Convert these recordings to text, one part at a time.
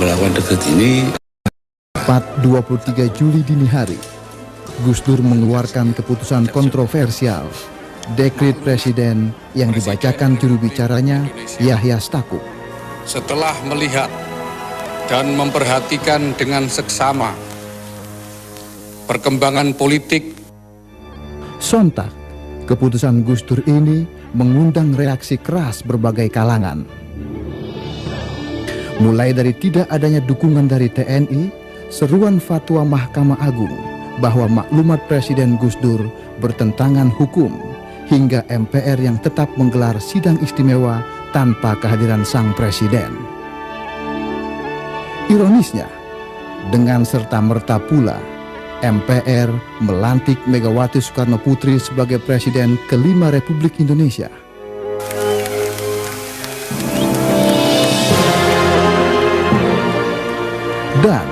melakukan dekret ini. 23 Juli dini hari, Gus Dur mengeluarkan keputusan kontroversial, dekret presiden yang dibacakan juru bicaranya Yahya Stakuf. Setelah melihat dan memperhatikan dengan seksama perkembangan politik, sontak, keputusan Gus Dur ini mengundang reaksi keras berbagai kalangan. Mulai dari tidak adanya dukungan dari TNI, seruan fatwa Mahkamah Agung bahwa maklumat Presiden Gus Dur bertentangan hukum, hingga MPR yang tetap menggelar sidang istimewa tanpa kehadiran sang presiden. Ironisnya, dengan serta-merta pula MPR melantik Megawati Soekarno Putri sebagai Presiden kelima Republik Indonesia. Dan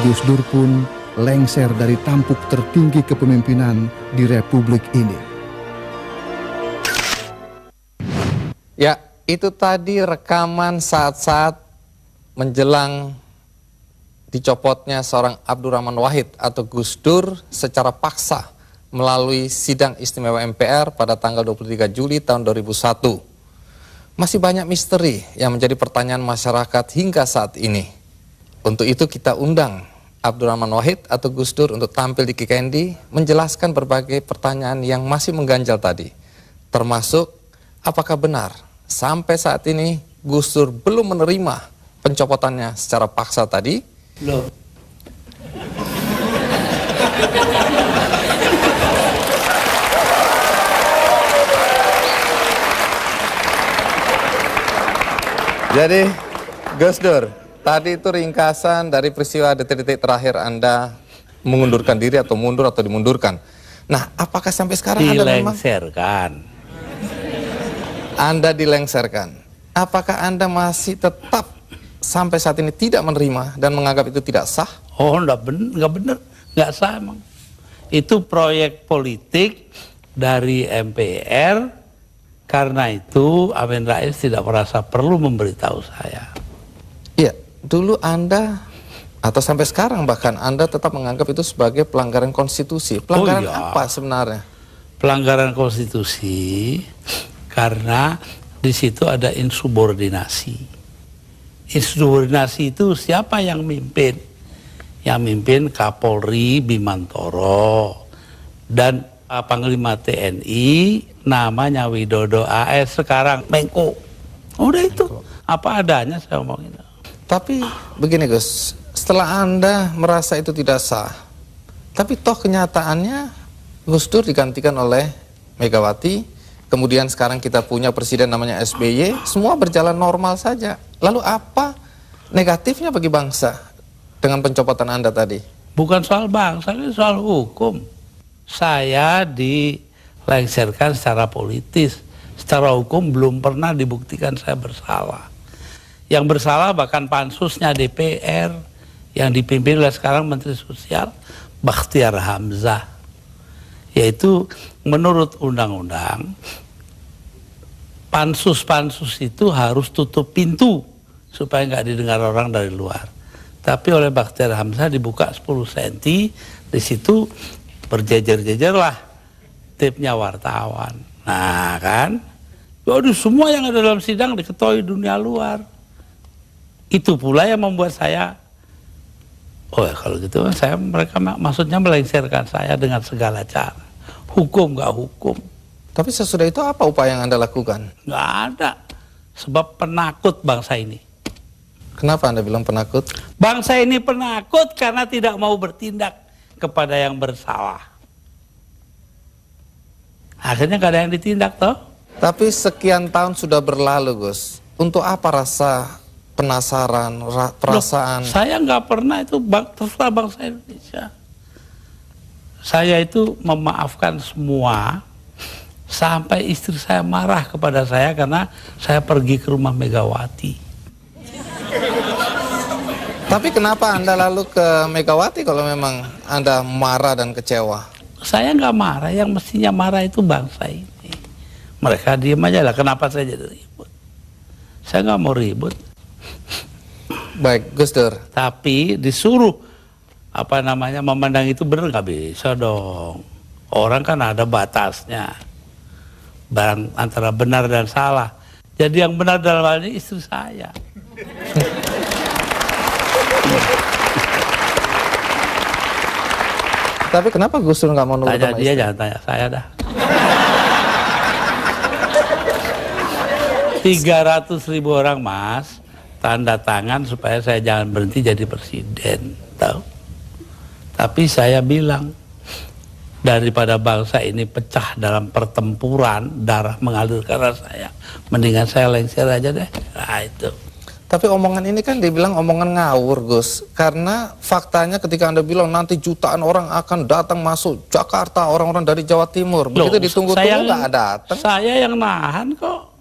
Gus Dur pun lengser dari tampuk tertinggi kepemimpinan di Republik ini. Ya, itu tadi rekaman saat-saat menjelang dicopotnya seorang Abdurrahman Wahid atau Gus Dur secara paksa melalui sidang istimewa MPR pada tanggal 23 Juli tahun 2001. Masih banyak misteri yang menjadi pertanyaan masyarakat hingga saat ini. Untuk itu kita undang Abdurrahman Wahid atau Gus Dur untuk tampil di Kikendi menjelaskan berbagai pertanyaan yang masih mengganjal tadi. Termasuk apakah benar sampai saat ini Gus Dur belum menerima pencopotannya secara paksa tadi? Loh. Jadi Gus Dur, tadi itu ringkasan dari peristiwa detik-detik terakhir Anda mengundurkan diri atau mundur atau dimundurkan. Nah, apakah sampai sekarang Anda dilengserkan? Apakah Anda masih tetap sampai saat ini tidak menerima dan menganggap itu tidak sah? Oh, enggak benar, enggak sah emang. Itu proyek politik dari MPR, karena itu Amin Rais tidak merasa perlu memberitahu saya. Iya, dulu Anda atau sampai sekarang bahkan Anda tetap menganggap itu sebagai pelanggaran konstitusi. Pelanggaran apa sebenarnya? Pelanggaran konstitusi karena di situ ada insubordinasi. Insubordinasi itu siapa yang mimpin? Yang mimpin Kapolri Bimantoro dan Panglima TNI namanya Widodo AS, sekarang Menko. Udah itu apa adanya saya ngomongin. Tapi begini Gus, setelah Anda merasa itu tidak sah, tapi toh kenyataannya Gus Dur digantikan oleh Megawati, kemudian sekarang kita punya presiden namanya SBY, semua berjalan normal saja. Lalu apa negatifnya bagi bangsa dengan pencopotan Anda tadi? Bukan soal bangsa, ini soal hukum. Saya dilengserkan secara politis. Secara hukum belum pernah dibuktikan saya bersalah. Yang bersalah bahkan pansusnya DPR yang dipimpin oleh sekarang Menteri Sosial Bakhtiar Hamzah. Yaitu menurut undang-undang pansus-pansus itu harus tutup pintu supaya nggak didengar orang dari luar. Tapi oleh Bakhtiar Hamzah dibuka 10 cm, di situ berjejer-jejerlah tipnya wartawan. Nah kan, waduh, semua yang ada dalam sidang diketahui dunia luar. Itu pula yang membuat saya, oh ya kalau gitu mereka maksudnya melengsarkan saya dengan segala cara. Hukum nggak hukum. Tapi sesudah itu apa upaya yang Anda lakukan? Nggak ada, sebab penakut bangsa ini. Kenapa Anda bilang penakut? Bangsa ini penakut karena tidak mau bertindak kepada yang bersalah. Akhirnya nggak ada yang ditindak toh. Tapi sekian tahun sudah berlalu Gus. Untuk apa rasa penasaran, perasaan? Loh, saya nggak pernah itu terserah bangsa Indonesia. Saya itu memaafkan semua. Sampai istri saya marah kepada saya karena saya pergi ke rumah Megawati. Tapi kenapa Anda lalu ke Megawati kalau memang Anda marah dan kecewa? Saya nggak marah, yang mestinya marah itu bangsa ini. Mereka diem aja lah, kenapa saya jadi ribut? Saya nggak mau ribut. Baik, Gus Dur. Tapi disuruh memandang itu benar, nggak bisa dong. Orang kan ada batasnya. Barang antara benar dan salah. Jadi yang benar dalam hal ini istri saya. Tapi kenapa Gus Dur nggak mau nurut Tanya sama dia, istri? jangan tanya saya dah. 300.000 orang mas tanda tangan supaya saya jangan berhenti jadi presiden, tahu? Tapi saya bilang, daripada bangsa ini pecah dalam pertempuran, darah mengalir karena saya, mendingan saya lengser aja deh. Nah itu. Tapi omongan ini kan dibilang omongan ngawur, Gus. Karena faktanya ketika Anda bilang nanti jutaan orang akan datang masuk Jakarta, orang-orang dari Jawa Timur. Begitu ditunggu-tunggu nggak datang. Saya yang nahan kok.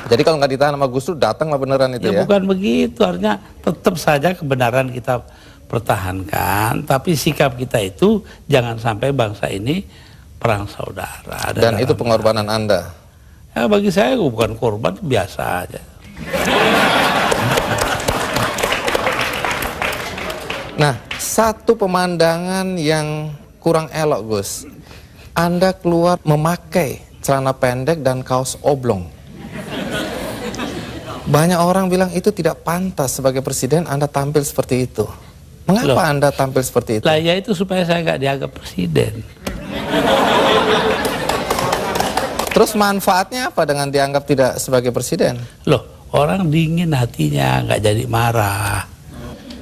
Jadi kalau nggak ditahan sama Gus Dur, datang lah beneran itu ya? Bukan begitu, artinya tetap saja kebenaran kita pertahankan. Tapi sikap kita itu jangan sampai bangsa ini perang saudara. Dan itu pengorbanan Anda? Ya bagi saya bukan korban, biasa aja. Nah, satu pemandangan yang kurang elok, Gus. Anda keluar memakai celana pendek dan kaos oblong. Banyak orang bilang itu tidak pantas sebagai presiden Anda tampil seperti itu. Mengapa Anda tampil seperti itu? Lah ya itu supaya saya nggak dianggap presiden. Terus manfaatnya apa dengan dianggap tidak sebagai presiden? Loh, orang dingin hatinya, nggak jadi marah.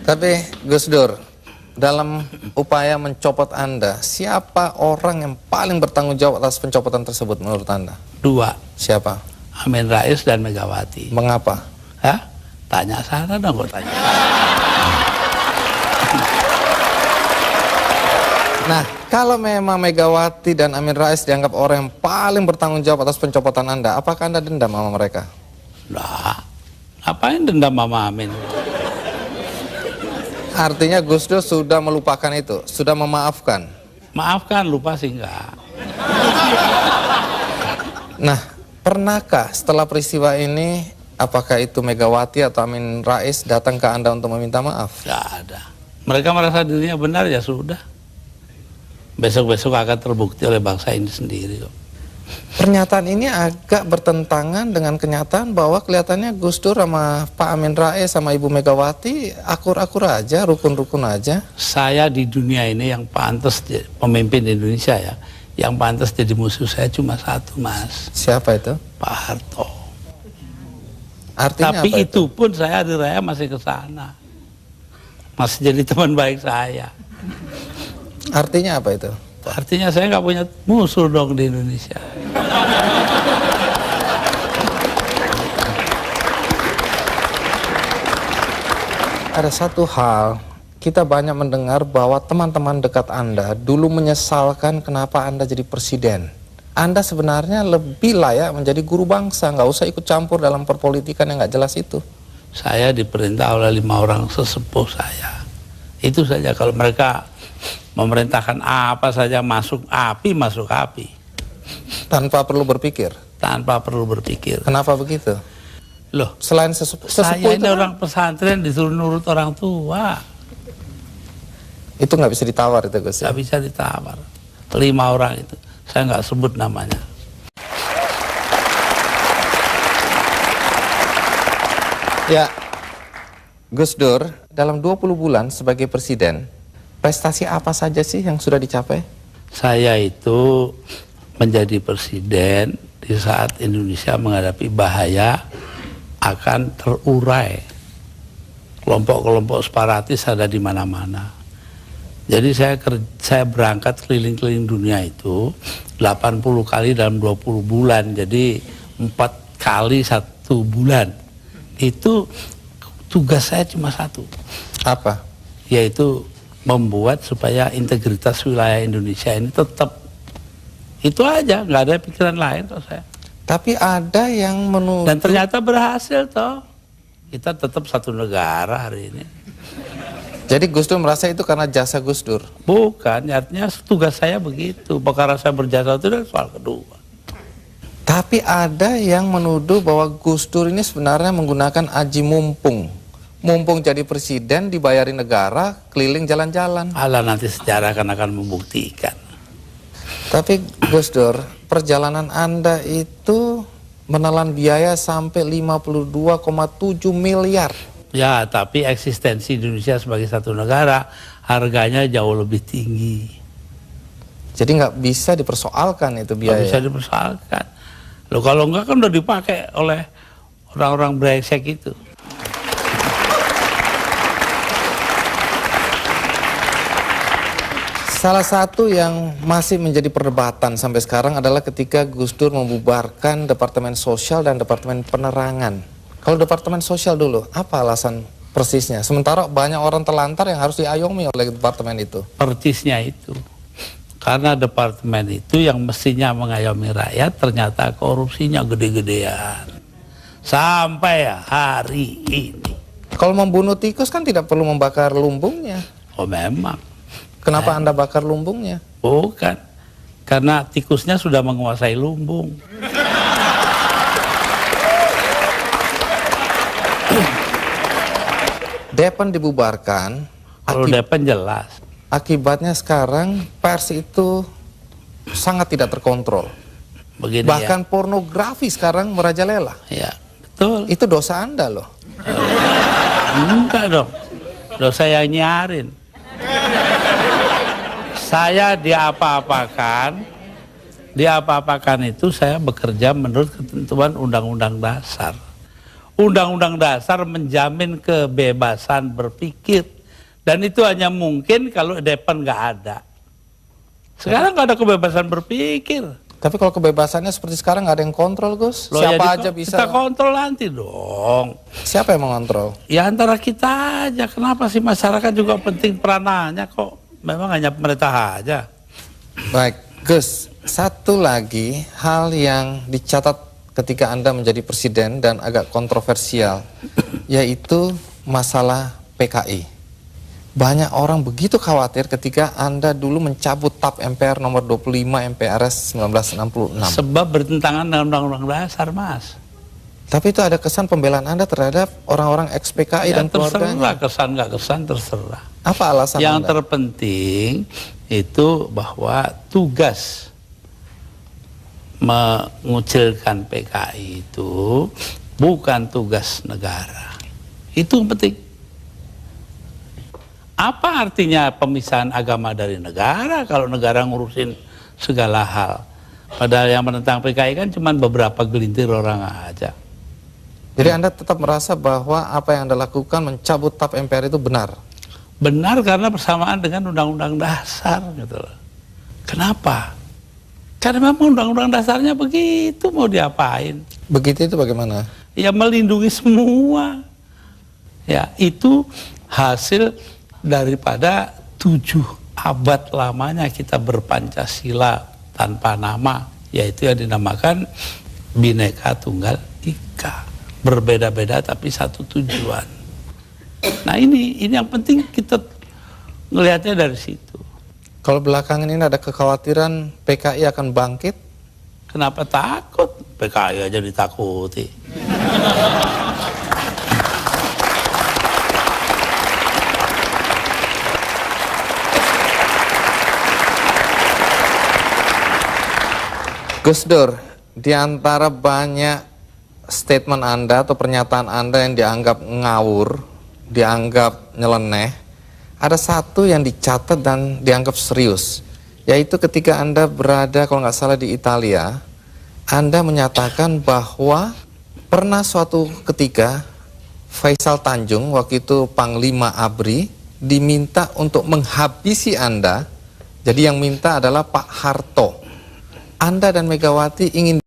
Tapi Gus Dur, dalam upaya mencopot Anda, siapa orang yang paling bertanggung jawab atas pencopotan tersebut menurut Anda? 2. Siapa? Amin Rais dan Megawati. Mengapa? Hah? Tanya sana dong, kok tanya. Nah, kalau memang Megawati dan Amin Rais dianggap orang yang paling bertanggung jawab atas pencopotan Anda, apakah Anda dendam sama mereka? Nah, ngapain dendam sama Amin? Artinya Gus Dur sudah melupakan itu, sudah memaafkan. Maafkan, lupa sih enggak. Nah, pernahkah setelah peristiwa ini, apakah itu Megawati atau Amin Rais datang ke Anda untuk meminta maaf? Enggak ada. Mereka merasa dirinya benar, ya sudah. Besok-besok akan terbukti oleh bangsa ini sendiri kok. Pernyataan ini agak bertentangan dengan kenyataan bahwa kelihatannya Gus Dur sama Pak Amin Rais sama Ibu Megawati akur-akur aja, rukun-rukun aja. Saya di dunia ini yang pantas pemimpin Indonesia ya, yang pantas jadi musuh saya cuma satu, Mas. Siapa itu? Pak Harto. Artinya tapi apa itu pun saya hari raya masih ke sana. Masih jadi teman baik saya. Artinya apa itu? Artinya saya nggak punya musuh dong di Indonesia. Ada satu hal, kita banyak mendengar bahwa teman-teman dekat Anda dulu menyesalkan kenapa Anda jadi presiden. Anda sebenarnya lebih layak menjadi guru bangsa, nggak usah ikut campur dalam perpolitikan yang nggak jelas itu. Saya diperintah oleh 5 orang sesepuh saya. Itu saja, kalau mereka memerintahkan apa saja masuk api, masuk api. Tanpa perlu berpikir? Tanpa perlu berpikir. Kenapa begitu? Loh, Selain sesepuh saya itu ini orang pesantren disuruh nurut orang tua. Itu nggak bisa ditawar itu, Gus. Nggak bisa ditawar. 5 orang itu, saya nggak sebut namanya. Ya, Gus Dur, dalam 20 bulan sebagai presiden, prestasi apa saja sih yang sudah dicapai? Saya itu menjadi presiden di saat Indonesia menghadapi bahaya akan terurai. Kelompok-kelompok separatis ada di mana-mana. Jadi saya berangkat keliling-keliling dunia itu 80 kali dalam 20 bulan. Jadi 4 kali 1 bulan. Itu tugas saya cuma satu. Apa? Yaitu membuat supaya integritas wilayah Indonesia ini tetap. Itu aja, nggak ada pikiran lain kok saya. Tapi ada yang menuduh. Dan ternyata berhasil toh. Kita tetap satu negara hari ini. Jadi Gus Dur merasa itu karena jasa Gus Dur? Bukan, artinya tugas saya begitu. Perkara saya berjasa itu adalah soal kedua. Tapi ada yang menuduh bahwa Gus Dur ini sebenarnya menggunakan aji mumpung. Mumpung jadi presiden, dibayari negara, keliling jalan-jalan. Alah, nanti sejarah akan membuktikan. Tapi Gus Dur, perjalanan Anda itu menelan biaya sampai 52,7 miliar. Ya, tapi eksistensi Indonesia sebagai satu negara harganya jauh lebih tinggi. Jadi nggak bisa dipersoalkan itu biaya. Nggak bisa dipersoalkan. Loh, kalau enggak kan udah dipakai oleh orang-orang brengsek itu. Salah satu yang masih menjadi perdebatan sampai sekarang adalah ketika Gus Dur membubarkan Departemen Sosial dan Departemen Penerangan. Kalau Departemen Sosial dulu, apa alasan persisnya? Sementara banyak orang terlantar yang harus diayomi oleh departemen itu. Persisnya itu. Karena departemen itu yang mestinya mengayomi rakyat, ternyata korupsinya gede-gedean. Sampai hari ini. Kalau membunuh tikus kan tidak perlu membakar lumbungnya. Oh memang. Kenapa Anda bakar lumbungnya? Bukan. Karena tikusnya sudah menguasai lumbung. Depan dibubarkan. Kalau Depan jelas. Akibatnya sekarang pers itu sangat tidak terkontrol. Begini Bahkan pornografi sekarang merajalela. ya. Betul. Itu dosa Anda loh. Enggak dong. Dosa yang nyarin. Saya diapa-apakan itu saya bekerja menurut ketentuan Undang-Undang Dasar. Undang-Undang Dasar menjamin kebebasan berpikir. Dan itu hanya mungkin kalau Depan nggak ada. Sekarang nggak ada kebebasan berpikir. Tapi kalau kebebasannya seperti sekarang nggak ada yang kontrol, Gus. Loh, Siapa ya aja bisa. Kita kontrol nanti dong. Siapa yang mengontrol? Ya antara kita aja. Kenapa sih masyarakat juga penting peranannya kok? Memang hanya pemerintah aja. Baik, Gus. Satu lagi hal yang dicatat ketika Anda menjadi presiden dan agak kontroversial, yaitu masalah PKI. Banyak orang begitu khawatir ketika Anda dulu mencabut TAP MPR nomor 25 MPRS 1966. Sebab bertentangan dengan Undang-Undang Dasar, Mas. Tapi itu ada kesan pembelaan Anda terhadap orang-orang ex-PKI Ya, dan keluarganya. terserah, kesan nggak kesan terserah. Apa alasan Yang Anda? terpenting itu bahwa tugas mengucilkan PKI itu bukan tugas negara. Itu yang penting. Apa artinya pemisahan agama dari negara kalau negara ngurusin segala hal? Padahal yang menentang PKI kan cuma beberapa gelintir orang aja. Jadi Anda tetap merasa bahwa apa yang Anda lakukan mencabut TAP MPR itu benar? Benar karena bersamaan dengan Undang-Undang Dasar gitu loh. Kenapa? Karena memang Undang-Undang Dasarnya begitu, mau diapain? Begitu itu bagaimana? Ya melindungi semua. Ya itu hasil daripada 7 abad lamanya kita berpancasila tanpa nama, yaitu yang dinamakan Bhinneka Tunggal Ika. Berbeda-beda tapi satu tujuan. Nah ini yang penting kita ngelihatnya dari situ. Kalau belakangan ini ada kekhawatiran PKI akan bangkit? Kenapa takut? PKI aja ditakuti. Gus Dur, di antara banyak statement Anda atau pernyataan Anda yang dianggap ngawur, dianggap nyeleneh, ada satu yang dicatat dan dianggap serius, yaitu ketika Anda berada, kalau nggak salah, di Italia, Anda menyatakan bahwa pernah suatu ketika Faisal Tanjung, waktu itu Panglima ABRI, diminta untuk menghabisi Anda. Jadi yang minta adalah Pak Harto. Anda dan Megawati ingin